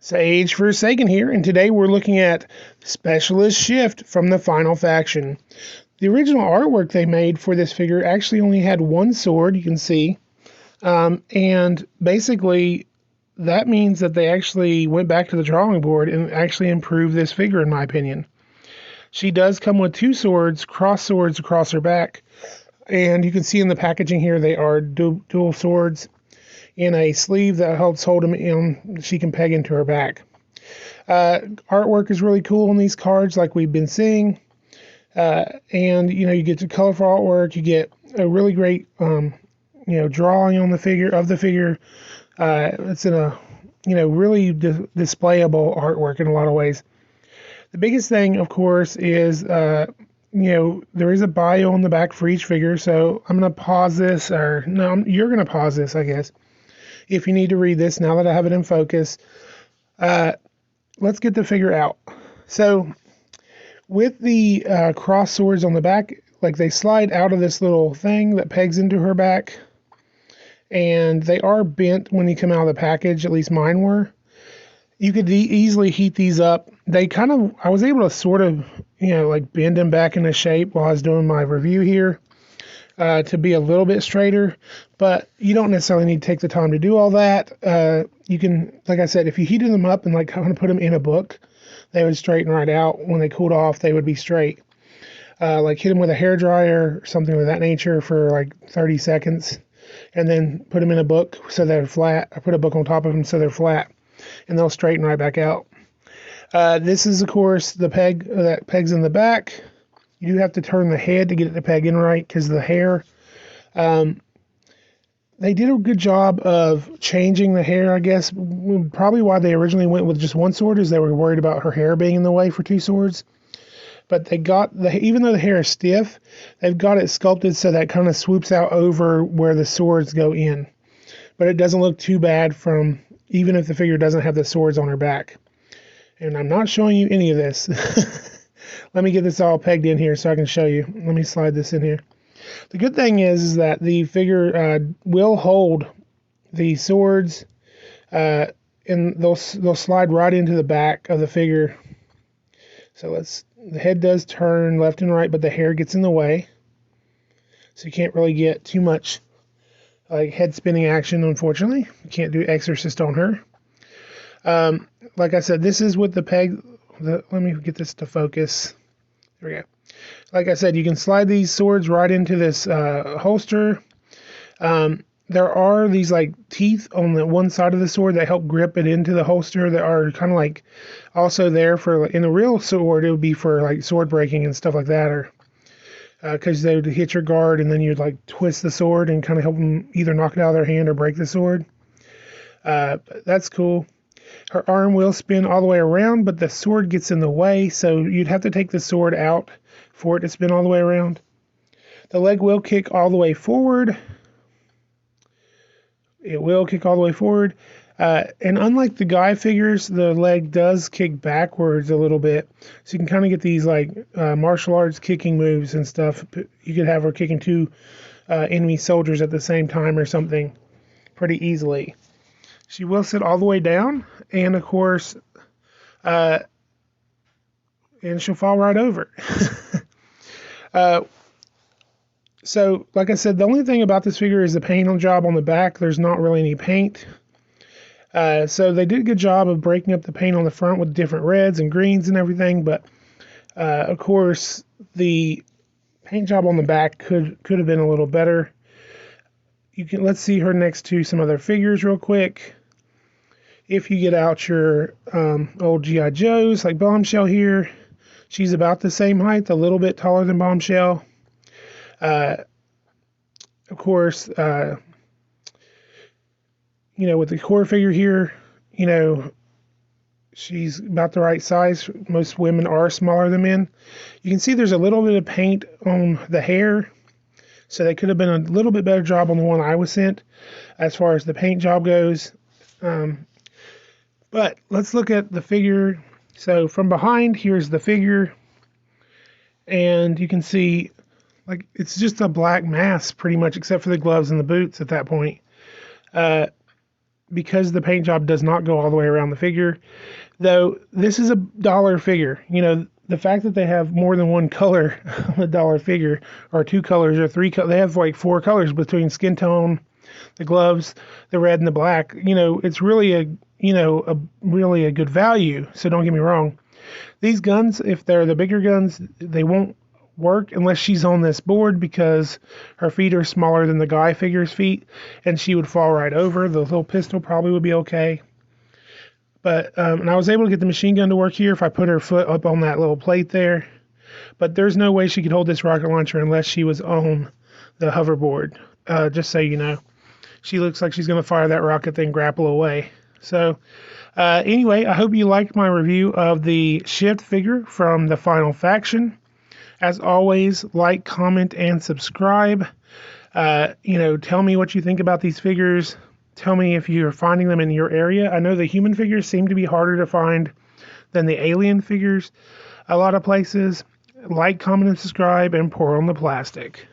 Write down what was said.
Sage Forsaken here, and today we're looking at Specialist Shift from the Final Faction. The original artwork they made for this figure actually only had one sword, you can see, and basically that means that they actually went back to the drawing board and actually improved this figure, in my opinion. She does come with two swords, cross swords across her back, and you can see in the packaging here they are dual swords in a sleeve that helps hold them in. She can peg into her back. Artwork is really cool on these cards, like we've been seeing, and you get the colorful artwork. You get a really great drawing on the figure. It's in a really displayable artwork in a lot of ways. The biggest thing, of course, is there is a bio on the back for each figure. So I'm gonna pause this, or no, you're gonna pause this, I guess, if you need to read this now that I have it in focus. Let's get the figure out. So with the cross swords on the back, like they slide out of this little thing that pegs into her back, and they are bent when you come out of the package, at least mine were. You could easily heat these up. I was able to sort of, bend them back into shape while I was doing my review here. To be a little bit straighter, but you don't necessarily need to take the time to do all that. You can, like I said, if you heated them up and kind of put them in a book, they would straighten right out. When they cooled off, they would be straight. Like hit them with a hairdryer or something of that nature for like 30 seconds, and then put them in a book so they're flat, or put a book on top of them so they're flat, and they'll straighten right back out. This is, of course, the peg that pegs in the back. You do have to turn the head to get it to peg in right because of the hair. They did a good job of changing the hair, I guess. Probably why they originally went with just one sword is they were worried about her hair being in the way for two swords. But they got even though the hair is stiff, they've got it sculpted so that kind of swoops out over where the swords go in. But it doesn't look too bad even if the figure doesn't have the swords on her back. And I'm not showing you any of this. Let me get this all pegged in here so I can show you. Let me slide this in here. The good thing is that the figure will hold the swords, and they'll slide right into the back of the figure. So the head does turn left and right, but the hair gets in the way. So you can't really get too much head spinning action, unfortunately. You can't do Exorcist on her. Like I said, this is with the peg. Let me get this to focus. There we go. Like I said, you can slide these swords right into this holster. There are these teeth on the one side of the sword that help grip it into the holster that are kind of also there for, in a real sword, it would be for sword breaking and stuff like that, or because they would hit your guard and then you'd twist the sword and kind of help them either knock it out of their hand or break the sword. That's cool. Her arm will spin all the way around, but the sword gets in the way, so you'd have to take the sword out for it to spin all the way around. The leg will kick all the way forward. It will kick all the way forward. And unlike the guy figures, the leg does kick backwards a little bit. So you can kind of get these martial arts kicking moves and stuff. You could have her kicking two enemy soldiers at the same time or something pretty easily. She will sit all the way down, and of course, and she'll fall right over. So, like I said, the only thing about this figure is the paint job on the back. There's not really any paint. So they did a good job of breaking up the paint on the front with different reds and greens and everything, but of course, the paint job on the back could have been a little better. Let's see her next to some other figures real quick. If you get out your old G.I. Joes, like Bombshell here, she's about the same height, a little bit taller than Bombshell. Of course, with the core figure here, she's about the right size. Most women are smaller than men. You can see there's a little bit of paint on the hair, so they could have been a little bit better job on the one I was sent as far as the paint job goes. But let's look at the figure. So from behind, here's the figure. And you can see, it's just a black mass pretty much, except for the gloves and the boots at that point. because the paint job does not go all the way around the figure. Though this is a dollar figure, the fact that they have more than one color on a dollar figure, or two colors or three colors, they have like four colors between skin tone, the gloves, the red and the black. It's really a good value. So don't get me wrong. These guns, if they're the bigger guns, they won't work unless she's on this board, because her feet are smaller than the guy figure's feet, and she would fall right over. The little pistol probably would be okay. But and I was able to get the machine gun to work here if I put her foot up on that little plate there. But there's no way she could hold this rocket launcher unless she was on the hoverboard. Just so you know. She looks like she's going to fire that rocket, then grapple away. So anyway, I hope you liked my review of the Shift figure from the Final Faction. As always, like, comment, and subscribe. Tell me what you think about these figures. Tell me if you're finding them in your area. I know the human figures seem to be harder to find than the alien figures a lot of places. Like, comment, and subscribe, and pour on the plastic.